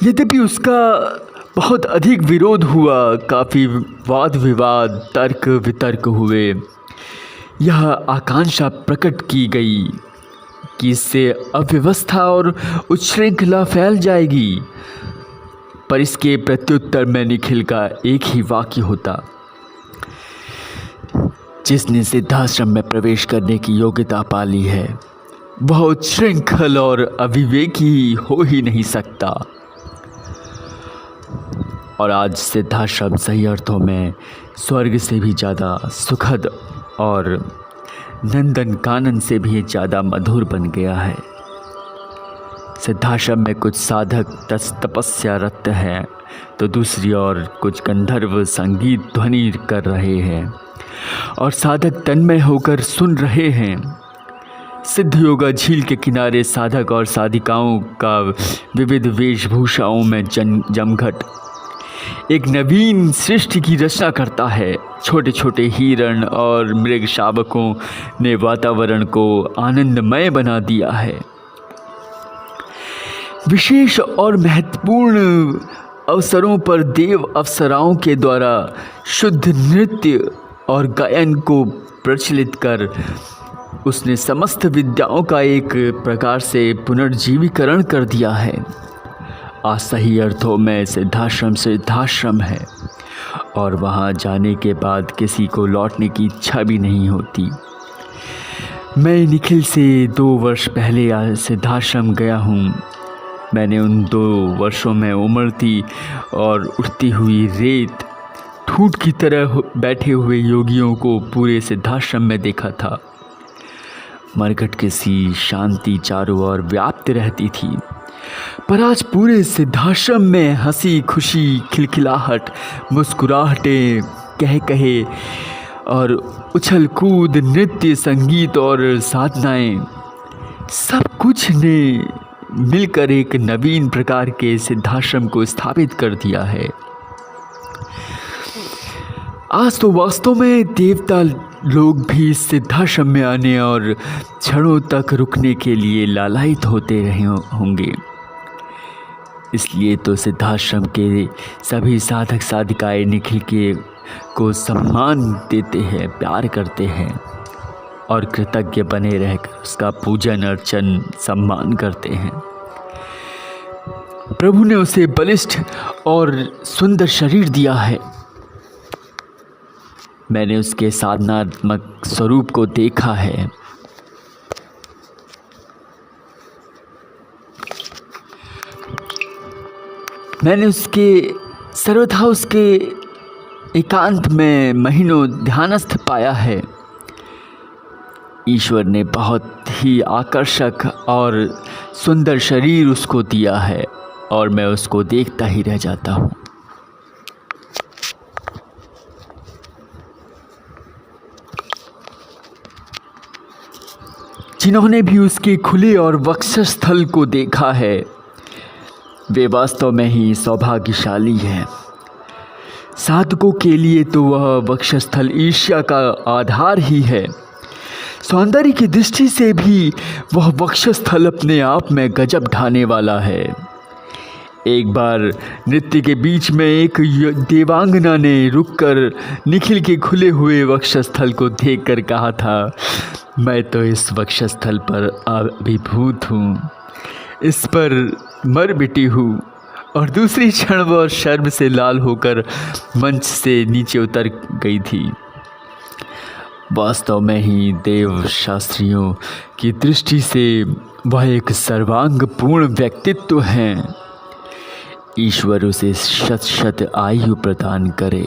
यद्यपि उसका बहुत अधिक विरोध हुआ, काफ़ी वाद विवाद, तर्क वितर्क हुए, यह आकांक्षा प्रकट की गई कि इससे अव्यवस्था और उच्छृंखला फैल जाएगी। पर इसके प्रत्युत्तर में निखिल का एक ही वाक्य होता, जिसने सिद्धाश्रम में प्रवेश करने की योग्यता पा ली है वह उच्छृंखल और अविवेकी हो ही नहीं सकता। और आज सिद्धाश्रम सही अर्थों में स्वर्ग से भी ज़्यादा सुखद और नंदन कानन से भी ज़्यादा मधुर बन गया है। सिद्धाश्रम में कुछ साधक तपस्यारत हैं, तो दूसरी ओर कुछ गंधर्व संगीत ध्वनि कर रहे हैं और साधक तन्मय होकर सुन रहे हैं। सिद्ध योगा झील के किनारे साधक और साधिकाओं का विविध वेशभूषाओं में जमघट एक नवीन सृष्टि की रचना करता है। छोटे छोटे हिरण और मृग शावकों ने वातावरण को आनंदमय बना दिया है। विशेष और महत्वपूर्ण अवसरों पर देव अप्सराओं के द्वारा शुद्ध नृत्य और गायन को प्रचलित कर उसने समस्त विद्याओं का एक प्रकार से पुनर्जीवीकरण कर दिया है। आज सही अर्थों में सिद्धाश्रम है और वहाँ जाने के बाद किसी को लौटने की इच्छा भी नहीं होती। मैं निखिल से 2 वर्ष पहले सिद्धाश्रम गया हूँ। मैंने उन 2 वर्षों में उमड़ती और उठती हुई रेत ठूठ की तरह बैठे हुए योगियों को पूरे सिद्धाश्रम में देखा था। मरघट की सी शांति चारों ओर व्याप्त रहती थी, पर आज पूरे सिद्धाश्रम में हंसी खुशी, खिलखिलाहट, मुस्कुराहटें, कहे और उछल कूद, नृत्य, संगीत और साधनाएं, सब कुछ ने मिलकर एक नवीन प्रकार के सिद्धाश्रम को स्थापित कर दिया है। आज तो वास्तव में देवता लोग भी सिद्धाश्रम में आने और क्षणों तक रुकने के लिए लालायित होते रहे होंगे। इसलिए तो सिद्धाश्रम के सभी साधक साधिकाएं निखिल को सम्मान देते हैं, प्यार करते हैं और कृतज्ञ बने रहकर उसका पूजन अर्चन सम्मान करते हैं। प्रभु ने उसे बलिष्ठ और सुंदर शरीर दिया है। मैंने उसके साधनात्मक स्वरूप को देखा है। मैंने सर्वथा उसके एकांत में महीनों ध्यानस्थ पाया है। ईश्वर ने बहुत ही आकर्षक और सुंदर शरीर उसको दिया है और मैं उसको देखता ही रह जाता हूँ। जिन्होंने भी उसके खुले और वक्षस्थल को देखा है वे वास्तव में ही सौभाग्यशाली हैं। साधकों के लिए तो वह वक्षस्थल ईर्ष्या का आधार ही है। सौंदर्य की दृष्टि से भी वह वक्षस्थल अपने आप में गजब ढाने वाला है। एक बार नृत्य के बीच में एक देवांगना ने रुककर निखिल के खुले हुए वक्षस्थल को देखकर कहा था, मैं तो इस वक्षस्थल पर अभिभूत हूँ, इस पर मर मिटी हूँ। और दूसरी क्षण वह शर्म से लाल होकर मंच से नीचे उतर गई थी। वास्तव में ही देव शास्त्रियों की दृष्टि से वह एक सर्वांग पूर्ण व्यक्तित्व हैं। ईश्वर उसे शत शत आयु प्रदान करे।